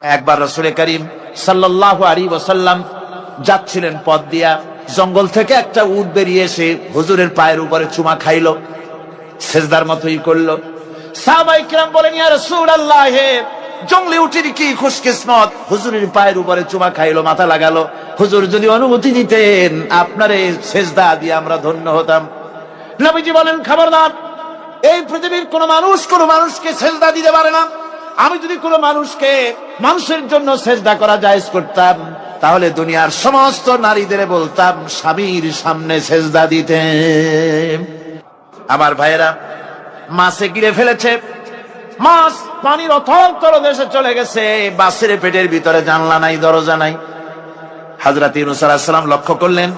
একবার রাসূল করিম সাল্লাল্লাহু আলাইহি ওয়াসাল্লাম যাচ্ছিলেন পথ দিয়া, জঙ্গল থেকে একটা উট বেরিয়ে এসে হুজুরের পায়ের উপরে চুমা খাইলো, সেজদার মতোই করলো। সাহাবায়ে কিরাম বলেন, ইয়া রাসূলুল্লাহ, জঙ্গলি উটের কি খুশকিসমত, হুজুরের পায়ের উপরে চুমা খাইলো, মাথা লাগালো। হুজুর যদি অনুমতি দিতেন আপনার এই সেজদা দিয়ে আমরা ধন্য হতাম। নবীজি বলেন, খবরদার, এই পৃথিবীর কোন মানুষকে সেজদা দিতে পারে না। আমি যদি কোন মানুষের জন্য সেজদা করা জায়েজ করতাম, তাহলে দুনিয়ার সমস্ত নারীদের বলতাম স্বামীর সামনে সেজদা দিতে। আমার ভাইয়েরা, মাছে গিরে ফেলেছে, মাছ পানির অথল তলদেশে চলে গেছে, বাসের পেটের ভিতরে জানলা নাই, দরজা নাই। হযরত ইউনূস আলাইহিস সালাম লক্ষ্য করলেন,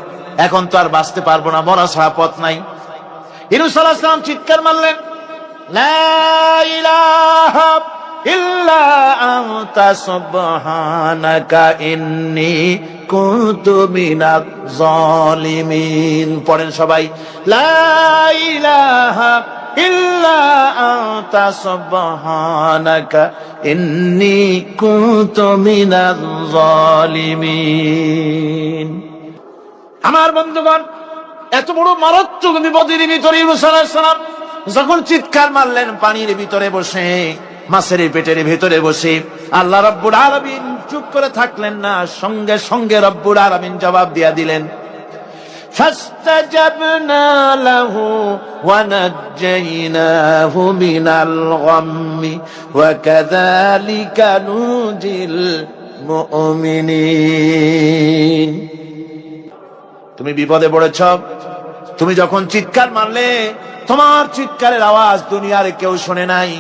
এখন তো আর বাঁচতে পারবো না, মরা ছাড়া পথ নাই। ইউনূস আলাইহিস সালাম চিৎকার মারলেন, লা ইলাহা ইল্লা আনতা সুবহানাকা ইন্নী কুনতু মিনাজ জালিমিন। পড়েন সবাই, লা ইলাহা ইল্লা আনতা সুবহানাকা ইন্নী কুনতু মিনাজ জালিমিন। আমার বন্ধুগণ, এত বড় মারাত্মক বিপদের ভিতরে ইউনূস আলাইহিস সালাম যখন চিৎকার মারলেন, পানির ভিতরে বসে, মাছের পেটের ভিতরে বসে, আল্লাহ রাব্বুল আলামিন চুপ করে থাকলেন না, সঙ্গে সঙ্গে রব্বুল আলামিন জবাব দিয়া দিলেন, ফাস্তাজাবনা লাহু ওয়া নাজ্জাইনাহু মিনাল গাম্মি ওয়া কাযালিকা নুজিল মুমিনিন। তুমি বিপদে পড়েছ, তুমি যখন চিৎকার মারলে, তোমার চিৎকারের আওয়াজ দুনিয়ার কেউ শোনে নাই,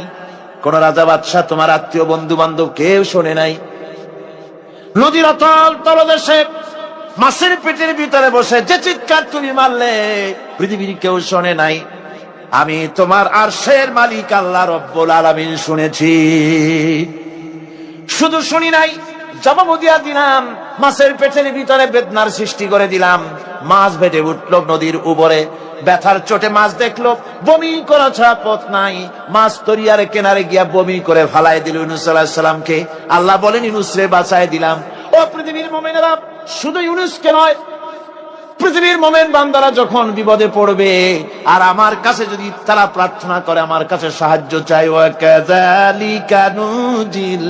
কোন রাজা বাদশাহ, তোমার আত্মীয় বন্ধু বান্ধব কেউ শোনে নাই। নদীর অতল তলদেশে মাছের পেটের ভিতরে বসে যে চিৎকার তুমি মারলে, পৃথিবীর কেউ শোনে নাই। আমি তোমার আরশের মালিক আল্লাহ রব্বুল আলামিন শুনেছি। শুধু শুনি নাই, জবাব দিয়া দিলাম, মাছের পেটের ভিতরে বেদনার সৃষ্টি করে দিলাম। মাছ ভেটে উঠলো নদীর উপরে, ব্যথার চোটে মাছ দেখলো, বমি করা ছাড়া পথ নাই। মাছ তরিয়ার কিনারে গিয়া বমি করে ফালাই দিল ইউনূস আলাইহিস সালামকে। আল্লাহ বলেন, ইউনূস রে বাঁচায় দিলাম। ও পৃথিবীর মুমিনেরা, শুধু ইউনূসকে নয়, পৃথিবীর মুমিন বান্দারা যখন বিপদে পড়বে আর আমার কাছে যদি তারা প্রার্থনা করে, আমার কাছে সাহায্য চাই, ওয়া কাযালিকা নুজিল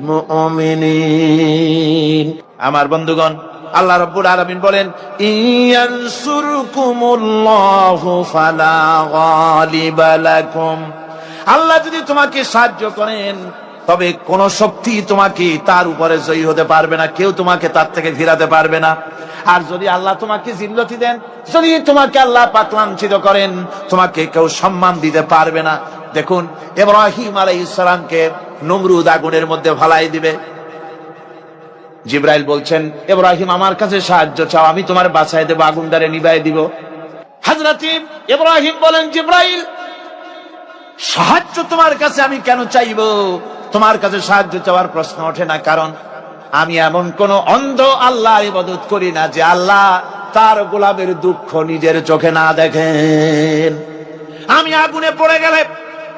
মুমিনিন। আমার বন্ধুগণ, আল্লাহ রাব্বুল আলামিন বলেন, ইয়ানসুরকুমুল্লাহু ফালা গালিবা লাকুম। আল্লাহ যদি তোমাকে সাহায্য করেন, তবে কোন শক্তি তোমাকে তার উপরে জয়ী হতে পারবে না, কেউ তোমাকে তার থেকে ফিরাতে পারবে না। আর যদি আল্লাহ তোমাকে জিল্লতি দেন, যদি তোমাকে আল্লাহ পাক লাঞ্ছিত করেন, তোমাকে কেউ সম্মান দিতে পারবে না। দেখুন, ইব্রাহিম আলাইহিস সালামকে নমরুদ আগুনের মধ্যে ফালাই দিবে। জিবরাইল বলছেন, ইব্রাহিম আমার কাছে সাহায্য চাও, আমি তোমার বাঁচায় দেব, আগুন দ্বারে নিভাই দিব। হযরত ইব্রাহিম বলেন, জিবরাইল, সাহায্য তোমার কাছে আমি কেন চাইবো? তোমার কাছে সাহায্য চাওয়ার প্রশ্ন ওঠে না, কারণ আমি এমন কোন অন্ধ আল্লাহর ইবাদত করি না যে আল্লাহ তার গোলামের দুঃখ নিজের চোখে না দেখেন। আমি আগুনে পড়ে গেলে,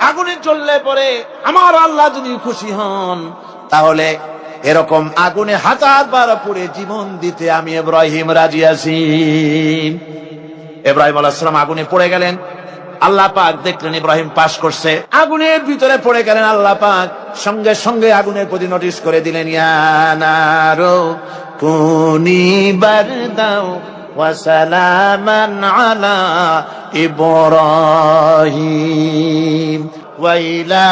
আগুনে জ্বললে পরে আমার আল্লাহ যদি খুশি হন, তাহলে এরকম আগুনে 1000 বার পুড়ে জীবন দিতে আমি ইব্রাহিম রাজি আছি। ইব্রাহিম আলাইহিস সালাম আগুনে পড়ে গেলেন, আল্লাহ পাক দেখলেন ইব্রাহিম পাস করছে, আগুনের ভিতরে পড়ে গেলেন। আল্লাহ পাক সঙ্গে সঙ্গে আগুনের প্রতি নোটিশ করে দিলেন, ইয়া নারু কুনি বারদাও ওয়া সালামান আলা ইব্রাহিম ওয়া ইলা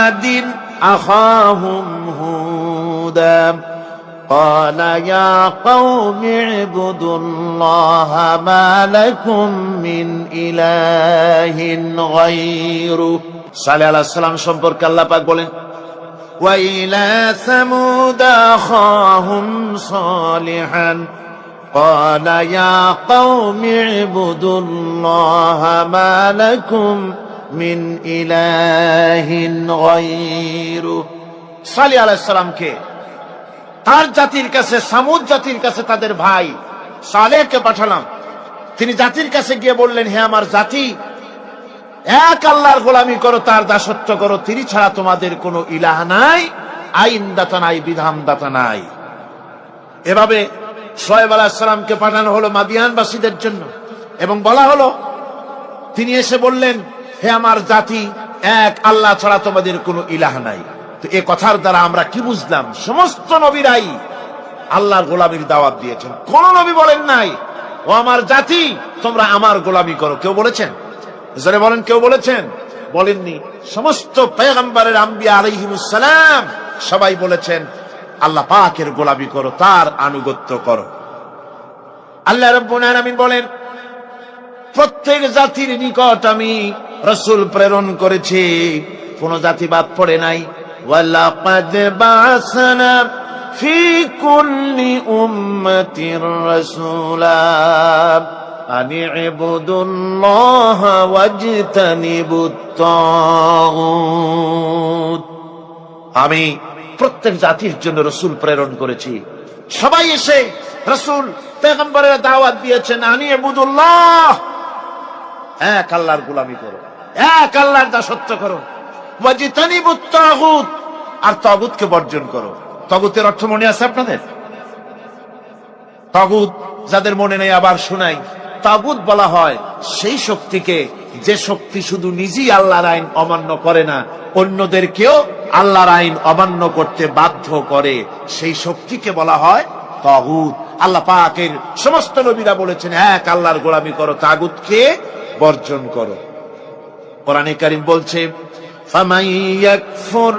আদিন আখাহুম হুদা قال يا قوم اعبدوا الله ما لكم من إله غيره। সালেহ আলাইহিস সালাম সম্পর্কে আল্লাহ পাক বলেন, وإلى ثمود أخاهم صالحا قال يا قوم اعبدوا الله ما لكم من إله غيره। সালেহ আলাইহিস সালামকে তার জাতির কাছে, সামুদ জাতির কাছে তাদের ভাই সালেহকে পাঠালাম। তিনি জাতির কাছে গিয়ে বললেন, হে আমার জাতি, এক আল্লাহর গোলামি করো, তার দাসত্ব করো, তিনি ছাড়া তোমাদের কোনো ইলাহ নাই, আইনদাতা নাই, বিধানদাতা নাই। এভাবে শোয়েব আলাইহিস সালামকে পাঠানো হলো মাদিয়ানবাসীদের জন্য, এবং বলা হলো, তিনি এসে বললেন, হে আমার জাতি, এক আল্লাহ ছাড়া তোমাদের কোনো ইলাহ নাই। তো এ কথার দ্বারা আমরা কি বুঝলাম? সমস্ত নবীরাই আল্লাহর গোলামির দাওয়াত দিয়েছেন। কোন নবী বলেন নাই, ও আমার জাতি, তোমরা আমার গোলামি করো। কেউ বলেছেন? জোরে বলেন, কেউ বলেছেন? বলেননি। সমস্ত পয়গম্বরের, আম্বিয়া আলাইহিমুস সালাম, সবাই বলেছেন আল্লাহ পাকের গোলামি করো, তার আনুগত্য করো। আল্লাহ রাব্বুল আলামিন বলেন, প্রত্যেক জাতির নিকট আমি রাসূল প্রেরণ করেছি, কোন জাতি বাদ পড়ে নাই। ওয়ালাকাদ বা'সনা ফি কুল্লি উম্মাতির রাসূলা আনি ইবুদুল্লাহ ওয়াজতানিবুত তাগুত। আমি প্রত্যেক জাতির জন্য রাসূল প্রেরণ করেছি। সবাই এসে রাসূল পয়গম্বরের দাওয়াত দিয়েছেন, আনি ইবুদুল্লাহ, এক আল্লাহর গোলামি করো, এক আল্লাহর দাসত্ব করো, ওয়াজতানিবুত তাগুত, আর তাগুতকে বর্জন করো। তাগুতের অর্থ মনে আছে আপনাদের? তাগুত যাদের মনে নেই আবার শোনাই। তাগুত বলা হয় সেই শক্তিকে, যে শক্তি শুধু নিজেই আল্লাহর আইন অমান্য করে না, অন্যদেরকেও আল্লাহর আইন অমান্য করতে বাধ্য করে, সেই শক্তিকে বলা হয় তাগুত। আল্লাহ পাকের সমস্ত নবীরা বলেছেন এক আল্লাহর গোলামি করো, তাগুতকে বর্জন করো। কোরআনে কারীম বলছে, ফামান ইয়াকফুর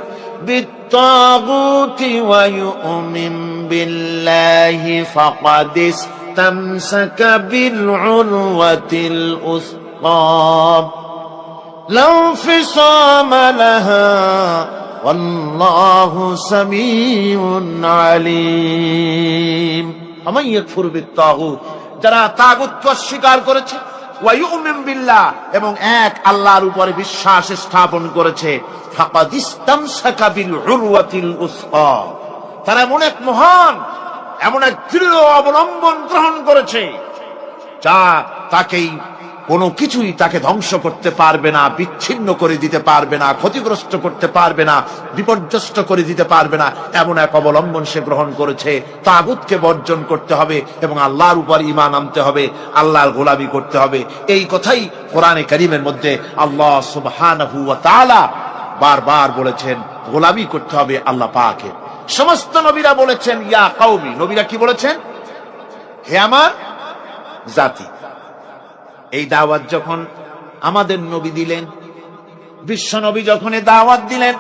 বিত্তাগুতি ওয়া ইউমিন বিল্লাহি ফাকাদ ইসতামসাকা বিল উরওয়াতিল উসকা লা ইনফিসামা লাহা ওয়াল্লাহু সামিউন আলিম। ফামান ইয়াকফুর বিত্তাগুত, যারা তাগুতকে অস্বীকার করেছে, ওয়া ইউমিন বিল্লাহ, এবং এক আল্লাহর উপরে বিশ্বাস স্থাপন করেছে, ফাকাদ ইসতামসাকা বিল উরওয়াতিল উসকা, তারা এমন এক মহান, এমন এক দৃঢ় অবলম্বন গ্রহণ করেছে, যা তাকেই কোনো কিছুই তাকে ধ্বংস করতে পারবে না, বিচ্ছিন্ন করে দিতে পারবে না, ক্ষতিগ্রস্ত করতে পারবে না, বিপর্যস্ত করে দিতে পারবে না, এমন এক অবলম্বন সে গ্রহণ করেছে। তাগুতকে বর্জন করতে হবে এবং আল্লাহর উপর ঈমান আনতে হবে, আল্লাহর গোলামি করতে হবে। এই কথাই কোরআনে কারীমের মধ্যে আল্লাহ সুবহানাহু ওয়া তাআলা বারবার বলেছেন, গোলামি করতে হবে আল্লাহ পাকের। সমস্ত নবীরা বলেছেন ইয়া কওমি। নবীরা কি বলেছেন? হে আমার জাতি। এই দাওয়াত যখন আমাদের নবী দিলেন, বিশ্ব নবী যখন এই দাওয়াত দিলেন,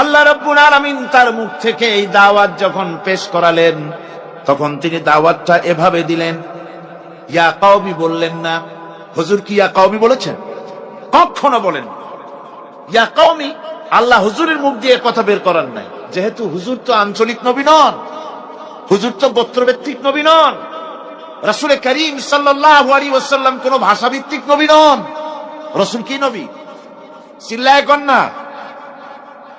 আল্লাহ রাব্বুল আলামিন তার মুখ থেকে এই দাওয়াত যখন পেশ করালেন, তখন তিনি দাওয়াতটা এভাবে দিলেন, ইয়া কওমি বললেন না। হুজুর কি ইয়া কওমি বলেছেন? কখনো বলেন ইয়া কওমি। আল্লাহ হুজুরের মুখ দিয়ে কথা বের করার নাই, যেহেতু হুজুর তো আঞ্চলিক নবী নন, হুজুর তো গোত্রভিত্তিক নবী নন, রাসূল করিম সাল্লাল্লাহু আলাইহি ওয়াসাল্লাম কোন ভাষাভিত্তিক নবী নন। রাসূল কি নবী? চিল্লায় কোন না।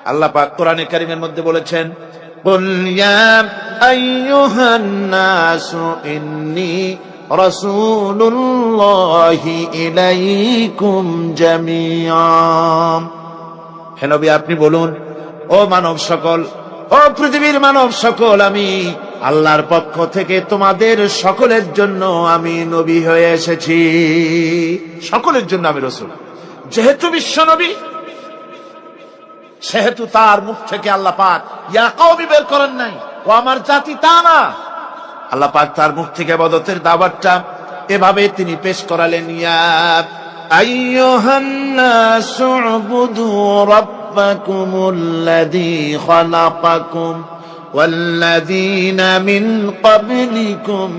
আল্লাহ পাক কোরআনে কারীমের মধ্যে বলেছেন, কুল ইয়া আইয়ুহান নাসু ইন্নী রাসূলুল্লাহি ইলাইকুম জামিআ। হে নবী, আপনি বলুন, ও মানব সকল, ও পৃথিবীর মানব সকল, আমি আল্লাহর পক্ষ থেকে তোমাদের সকলের জন্য আমি নবী হয়ে এসেছি। সকলের জন্য আমি রাসূল। যেহেতু বিশ্ব নবী, সেহেতু তার মুখ থেকে আল্লাহ পাক ইয়া কওমি বের করেন নাই, ও আমার জাতি, তা না। আল্লাহ পাক তার মুখ থেকে ইবাদতের দাওয়াতটা এভাবে তিনি পেশ করালেন, ইয়া আইয়ুহান নাসু উবুদু রাব্বাকুমুল্লাযী খালাকাকুম والذين من قبلكم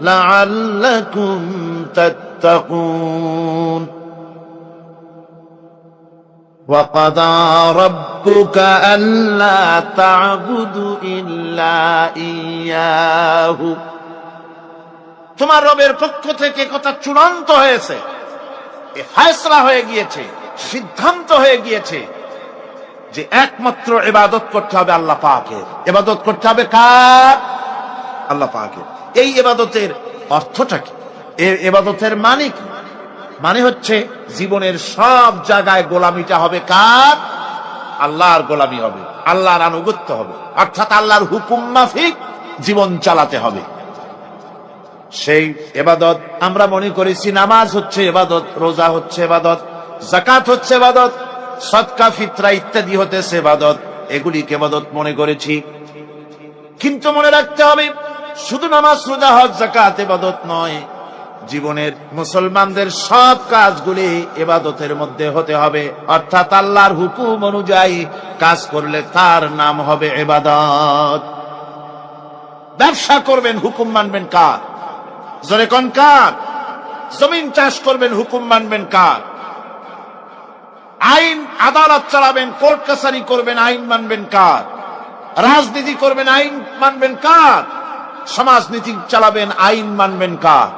لعلكم تتقون وقضى ربك ألا تعبدوا إلا إياه। তোমার রবের পক্ষ থেকে কথা চূড়ান্ত হয়েছে, এ ফয়সালা হয়ে গিয়েছে, সিদ্ধান্ত হয়ে গিয়েছে যে একমাত্র ইবাদত করতে হবে আল্লাহ পাকের। ইবাদত করতে হবে কার? আল্লাহ পাকের। এই ইবাদতের অর্থটা কি? এই ইবাদতের মানে কি? মানে হচ্ছে জীবনের সব জায়গায় গোলামিটা হবে কার? আল্লাহর গোলামি হবে, আল্লাহর আনুগত্য হবে, অর্থাৎ আল্লাহর হুকুম মাফিক জীবন চালাতে হবে। সেই ইবাদত আমরা মনে করেছি নামাজ হচ্ছে ইবাদত, রোজা হচ্ছে ইবাদত, যাকাত হচ্ছে ইবাদত, সদকা ফিতরা ইত্যাদি হতেছে ইবাদত, এগুলিকে ইবাদত মনে করেছি। কিন্তু মনে রাখতে হবে শুধু নামাজ, রোজা, হজ, যাকাত ইবাদত নয়, জীবনের মুসলমানদের সব কাজগুলি ইবাদতের মধ্যে হতে হবে, অর্থাৎ আল্লাহর হুকুম অনুযায়ী কাজ করলে তার নাম হবে ইবাদত। ব্যবসা করবেন, হুকুম মানবেন কার? জোরে কোন কার? জমিন চাষ করবেন, হুকুম মানবেন কার? আইন আদালত চালাবেন, কোর্ট কাছারি করবেন, আইন মানবেন কার? রাজনীতি করবেন, আইন মানবেন কার? সমাজনীতি চালাবেন, আইন মানবেন কার?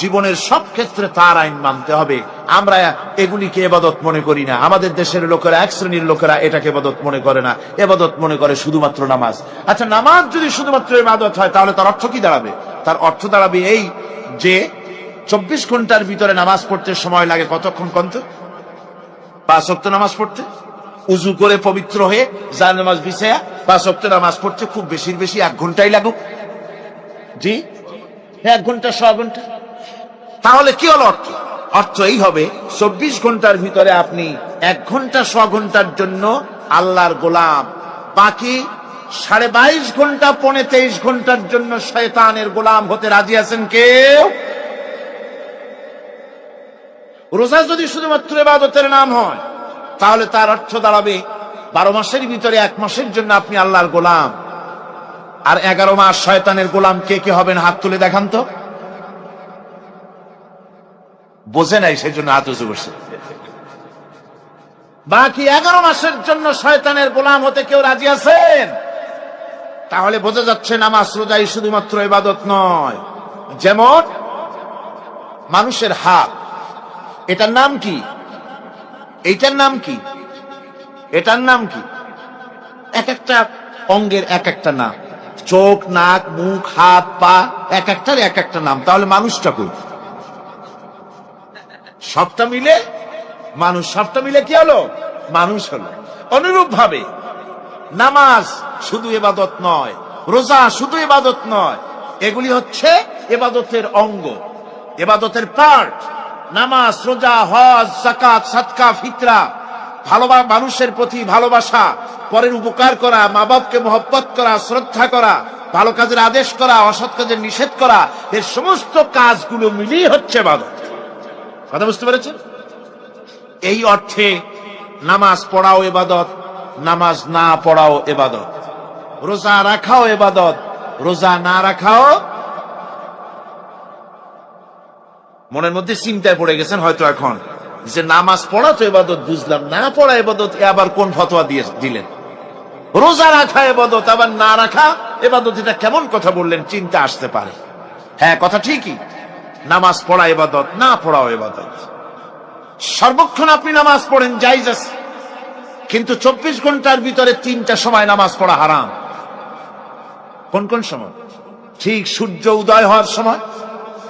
জীবনের সব ক্ষেত্রে তার আইন মানতে হবে। আমরা এগুলিকে ইবাদত মনে করি না। আমাদের দেশের লোকেরা, এক শ্রেণীর লোকেরা এটাকে ইবাদত মনে করে না, ইবাদত মনে করে শুধুমাত্র নামাজ। আচ্ছা, নামাজ যদি শুধুমাত্র ইবাদত হয় তাহলে তার অর্থ কি দাঁড়াবে? তার অর্থ দাঁড়াবে এই যে 24 ঘন্টার ভিতরে নামাজ পড়তে সময় লাগে কতক্ষণ? কত? 5 ওয়াক্ত নামাজ পড়তে, উজু করে পবিত্র হয়ে জান নামাজ বিছায়া 5 ওয়াক্ত নামাজ পড়তে খুব বেশির বেশি 1 ঘন্টাই লাগুক। জি, 1 ঘন্টা 100 ঘন্টা। তাহলে কি হলো অর্থ? অর্থ এই হবে 24 ঘন্টার ভিতরে আপনি 1 ঘন্টা 100 ঘন্টার জন্য আল্লাহর গোলাম, বাকি 22.5 ঘন্টা 23 ঘন্টার জন্য শয়তানের গোলাম হতে রাজি আছেন কেউ? রোজা যদি শুধুমাত্র ইবাদতের নাম হয় তাহলে তার অর্থ দাঁড়াবে 12 মাসের ভিতরে 1 মাসের জন্য আপনি আল্লাহর গোলাম, আর 11 মাস শয়তানের গোলাম। কে কে হবেন হাত তুলে দেখান তো। বোঝে নাই সেই জন্য হাত উঁচু করছে। বাকি 11 মাসের জন্য শয়তানের গোলাম হতে কেউ রাজি আছেন? তাহলে বোঝা যাচ্ছে নামাজ রোজাই শুধুমাত্র ইবাদত নয়। যেমন মানুষের হাত, এটার নাম কি? এইটার নাম কি? এটার নাম কি? এক একটা অঙ্গের এক একটা নাম। চোখ, নাক, মুখ, হাত, পা, এক একটার এক একটা নাম। তাহলে মানুষটা কই? সবটা মিলে মানুষ, সবটা মিলে কি হলো? মানুষ হলো। অনুরূপ ভাবে নামাজ শুধু ইবাদত নয়, রোজা শুধু ইবাদত নয়, এগুলি হচ্ছে ইবাদতের অঙ্গ, ইবাদতের পার্ট। নামাজ, রোজা, হজ, যাকাত, সাদকা, ফিতরা, ভালোবাসা, মানুষের প্রতি ভালোবাসা, পরের উপকার করা, মা বাপকে মহব্বত করা, শ্রদ্ধা করা, ভালো কাজের আদেশ করা, অসৎ কাজের নিষেধ করা, এর সমস্ত কাজগুলো মিলিয়ে হচ্ছে ইবাদত। কথা বুঝতে পেরেছেন? এই অর্থে নামাজ পড়াও ইবাদত, নামাজ না পড়াও ইবাদত। রোজা রাখাও ইবাদত, রোজা না রাখাও। মনের মধ্যে চিন্তায় পড়ে গেছেন হয়তো এখন যে নামাজ পড়া তো ইবাদত বুঝলাম, না পড়া ইবাদত, আবার কোন ফতোয়া দিয়ে দিলেন? রোজা রাখা ইবাদত আবার না রাখা ইবাদত, এটা কেমন কথা বললেন? চিন্তা আসতে পারে। হ্যাঁ, কথা ঠিকই, নামাজ পড়া ইবাদত, না পড়াও ইবাদত। সর্বক্ষণ আপনি নামাজ পড়েন, জায়েজ আছে, কিন্তু 24 ঘন্টার ভিতরে 3টা সময় নামাজ পড়া হারাম। কোন কোন সময়? ঠিক সূর্য উদয় হওয়ার সময়,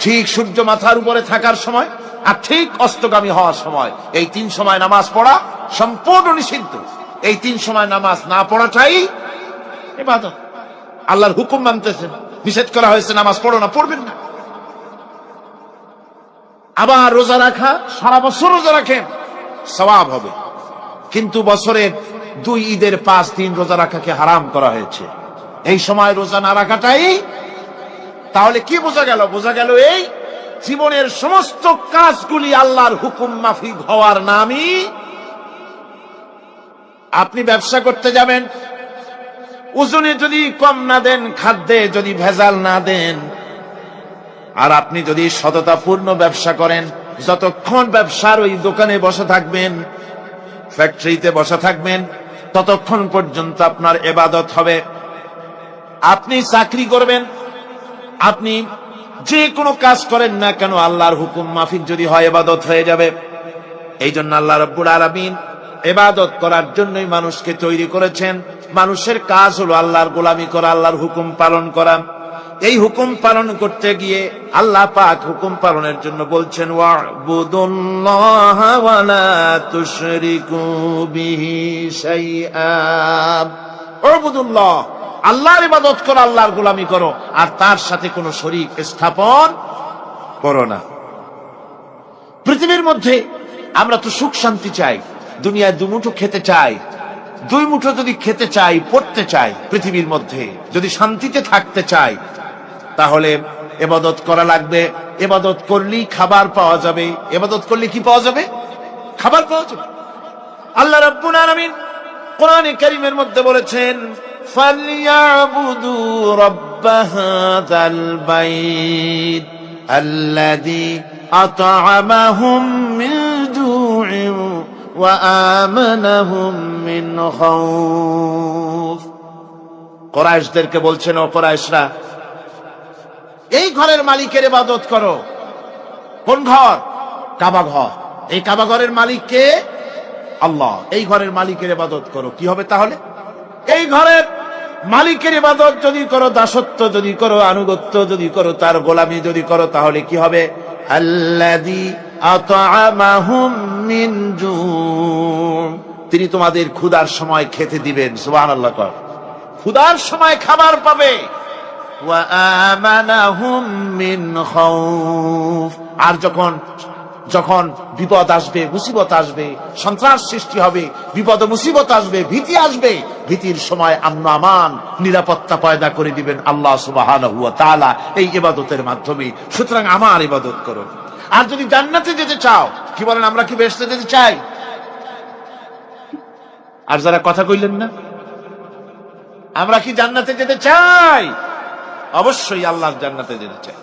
ঠিক সূর্য মাথার উপরে থাকার সময়, আর ঠিক অস্তগামী হওয়ার সময়। এই 3 সময় নামাজ পড়া সম্পূর্ণ নিষিদ্ধ। এই 3 সময় নামাজ না পড়াটাই ইবাদত। আল্লাহর হুকুম মানতেছেন, নিষেধ করা হয়েছে নামাজ পড়ো না, পড়বেন না। আবার রোজা রাখা, সারা বছর রোজা রাখেন, সওয়াব হবে, কিন্তু বছরের 2 ঈদের 5 দিন রোজা রাখাকে হারাম করা হয়েছে। এই সময় রোজা না রাখাটাই। তাহলে কি বোঝা গেল? বোঝা গেল এই জীবনের সমস্ত কাজগুলি আল্লাহর হুকুম মাফিক হওয়ার নামই। আপনি ব্যবসা করতে যাবেন, ওজনে যদি কম না দেন, খাদ্যে যদি ভেজাল না দেন, আর আপনি যদি সততাপূর্ণ ব্যবসা করেন, যতক্ষণ ব্যবসার ওই দোকানে বসে থাকবেন, ফ্যাক্টরিতে বসে থাকবেন, ততক্ষণ পর্যন্ত আপনার ইবাদত হবে। আপনি চাকরি করবেন, আপনি যে কোনো কাজ করেন না কেন, আল্লাহর হুকুম মাফিক যদি হয় ইবাদত হয়ে যাবে। এই জন্য আল্লাহ রাব্বুল আলামিন ইবাদত করার জন্যই মানুষকে তৈরি করেছেন। মানুষের কাজ হলো আল্লাহর গোলামি করা, আল্লাহর হুকুম পালন করা। এই হুকুম পালন করতে গিয়ে আল্লাহ পাক হুকুম পালনের জন্য বলছেন ওয়া'বুদুল্লাহা ওয়া লা তুশরিকু বিহি শাইআ। ওয়া'বুদুল্লাহ, আল্লাহর ইবাদত করো, আল্লাহর গোলামি করো, আর তার সাথে কোনো শরীক স্থাপন করো না। পৃথিবীর মধ্যে আমরা তো সুখ শান্তি চাই, দুনিয়ায় দুমুঠো খেতে চাই, দুই মুঠো যদি খেতে চাই, পড়তে চাই, পৃথিবীর মধ্যে যদি শান্তিতে থাকতে চাই, তাহলে ইবাদত করা লাগবে। ইবাদত করলেই খাবার পাওয়া যাবে। ইবাদত করলে কি পাওয়া যাবে? খাবার পাওয়া যাবে। আল্লাহ রাব্বুল আলামিন কোরআনে কারীমের মধ্যে বলেছেন ফালইয়াবুদু রাব্ব হাযাল বাইত আল্লাযী আত'আমাহুম মিন জু'ইন ওয়া আমানাহুম মিন খাউফ। কুরাইশদেরকে বলছেন, ও কুরাইশরা, এই ঘরের মালিকের ইবাদত করো। কোন ঘর? কাবা ঘর। এই কাবা ঘরের মালিক কে? আল্লাহ। এই ঘরের মালিকের ইবাদত করো। কি হবে তাহলে? এই ঘরের মালিকের ইবাদত যদি করো, দাসত্ব যদি করো, আনুগত্য যদি করো, তার গোলামি যদি করো, তাহলে কি হবে? আল্লাযী আত'আমাহুম মিন জু', তিনি তোমাদের ক্ষুধার সময় খেতে দিবেন। সুবহানাল্লাহ। ক্ষুধার সময় খাবার পাবে। ওয়া আমানাহুম মিন খাউফ, আর যখন বিপদ আসবে, মুসিবত আসবে, সন্ত্রাস সৃষ্টি হবে, বিপদ মুসিবত আসবে, ভীতি আসবে, ভীতির সময় আমন আমান, নিরাপত্তা পয়দা করে দিবেন আল্লাহ সুবহানাহু ওয়া তাআলা এই ইবাদতের মাধ্যমে। সুতরাং আমার ইবাদত করো। আর যদি জান্নাতে যেতে চাও, কি বলেন, আমরা কি বেহেশতে যেতে চাই? আর যারা কথা কইলেন না, আমরা কি জান্নাতে যেতে চাই? অবশ্যই আল্লাহর জান্নাতে যেতে চাই।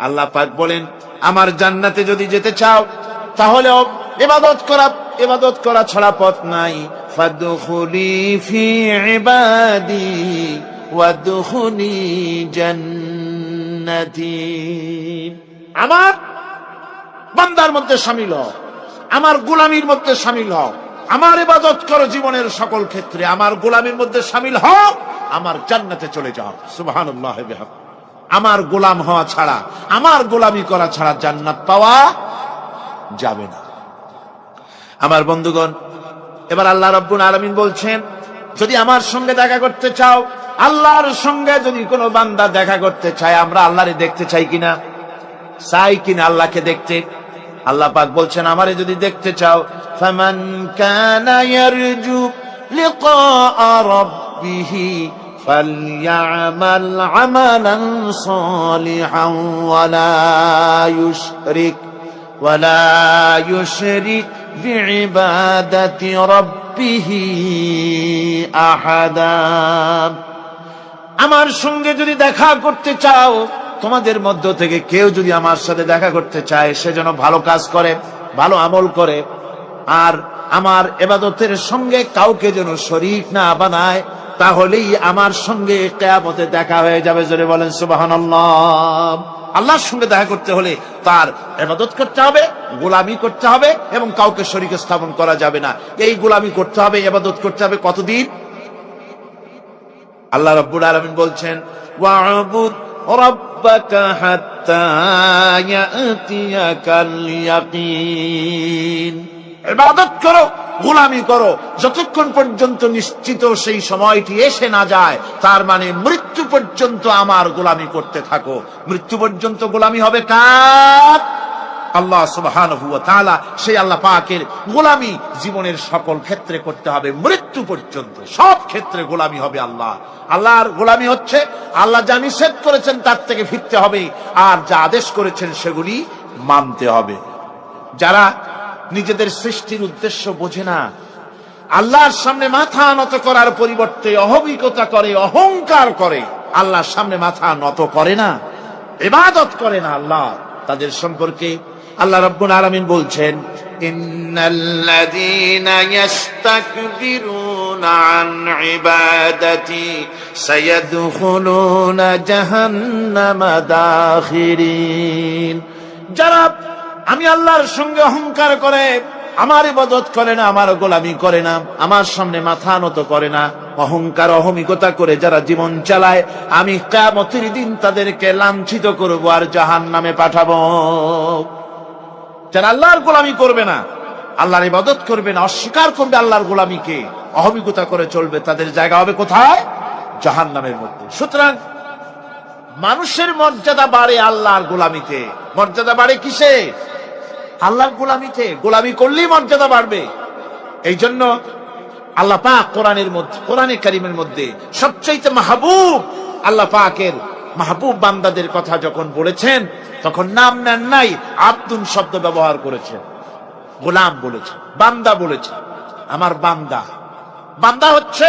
আল্লাহ পাক বলেন, আমার জান্নাতে যদি যেতে চাও, তাহলে ইবাদত করা ছাড়া পথ নাই। ফাদখুলি ফি ইবাদি ওয়াদখুলি জান্নাতি, আমার বান্দার মধ্যে শামিল হও, আমার গোলামির মধ্যে শামিল হও, আমার ইবাদত করো জীবনের সকল ক্ষেত্রে, আমার গোলামির মধ্যে শামিল হও, আমার জান্নাতে চলে যাও। সুবহানাল্লাহ। আমার গোলাম হওয়া ছাড়া, আমার গোলামি করা ছাড়া জান্নাত পাওয়া যাবে না। আমার বন্ধুগণ, এবার আল্লাহ রাব্বুল আলামিন বলছেন, যদি আমার সঙ্গে দেখা করতে চাও, আল্লাহর সঙ্গে যদি কোনো বান্দা দেখা করতে চায়, আমরা আল্লাহরে দেখতে চাই কিনা? চাই কিনা আল্লাহকে দেখতে? আল্লাহ পাক বলছেন, আমারে যদি দেখতে চাও, ফামান কানা ইয়ারজু লিকা রাব্বিহি ফালইআমাল আমালান সালিহান ওয়ালা ইউশরিক বিইবাদাতি রাব্বিহি আহাদা। আমার সঙ্গে যদি দেখা করতে চাও, তোমাদের মধ্য থেকে কেউ যদি আমার সাথে দেখা করতে চায়, সে যেন ভালো কাজ করে, ভালো আমল করে, আর আমার ইবাদতের সঙ্গে কাউকে যেন শরীক না বানায়, তাহলেই আমার সঙ্গে কিয়ামতে দেখা হয়ে যাবে। জোরে বলেন সুবহানাল্লাহ। আল্লাহর সঙ্গে দেখা করতে হলে তার ইবাদত করতে হবে, গোলামি করতে হবে, এবং কাউকে শরীক স্থাপন করা যাবে না। এই গোলামি করতে হবে, ইবাদত করতে হবে কতদিন? আল্লাহ রাব্বুল আলামিন বলছেন, ওয়া'বুদ রাব্বাকা হাত্তা ইয়াতিয়াকাল ইয়াকিন। ইবাদত করো, গোলামি করো, যতক্ষণ পর্যন্ত নিশ্চিত সেই সময়টি এসে না যায়, তার মানে মৃত্যু পর্যন্ত আমার গোলামি করতে থাকো। মৃত্যু পর্যন্ত গোলামি হবে কার? আল্লাহ সুবহানাহু ওয়া তাআলা। সেই আল্লাহ পাকের গোলামি জীবনের সকল ক্ষেত্রে করতে হবে, মৃত্যু পর্যন্ত সব ক্ষেত্রে গোলামি হবে আল্লাহ। আল্লাহর গোলামি হচ্ছে আল্লাহ যা নিষেধ করেছেন তার থেকে ফিরতে হবে, আর যা আদেশ করেছেন সেগুলি মানতে হবে। যারা নিজেদের সৃষ্টির উদ্দেশ্য বোঝে না, আল্লাহর সামনে মাথা নত করার পরিবর্তে অহমিকতা করে, অহংকার করে, আল্লাহর সামনে মাথা নত করে না, ইবাদত করে না আল্লাহ, তাদের সম্পর্কে আল্লাহ রাব্বুল আলামিন বলছেন, ইন্নাল্লাযীনা ইস্তাকবিরুনা আন ইবাদাতি সায়াদখুলুনা জাহান্নামা দাখিরিন। যারা আমি আল্লাহর সঙ্গে অহংকার করে, আমার ইবাদত করে না, আমার গোলামি করে না, আমার সামনে মাথা নত করে না, অহংকার অহমিকতা করে যারা জীবন চালায়, আমি কিয়ামতের দিন তাদেরকে লাঞ্ছিত করব আর জাহান্নামে পাঠাবো। যারা আল্লাহর গোলামি করবে না, আল্লাহর ইবাদত করবে না, অস্বীকার করবে আল্লাহর গোলামিকে, অহমিকতা করে চলবে, তাদের জায়গা হবে কোথায়? জাহান্নামের মধ্যে। সুতরাং মানুষের মর্যাদা বাড়ে আল্লাহর গোলামিতে। মর্যাদা বাড়ে কিসে? আল্লাহর গোলামিতে। গোলামি করলেই মর্যাদা বাড়বে। এই জন্য আল্লাহ পাক কোরআনের মধ্যে, কোরআনে কারীমের মধ্যে সবচাইতে মাহবুব, আল্লাহ পাকের মাহবুব বান্দাদের কথা যখন বলেছেন তখন নাম নেন নাই, আব্দুন শব্দ ব্যবহার করেছেন। গোলাম বলেছেন, বান্দা বলেছেন। আমার বান্দা, বান্দা হচ্ছে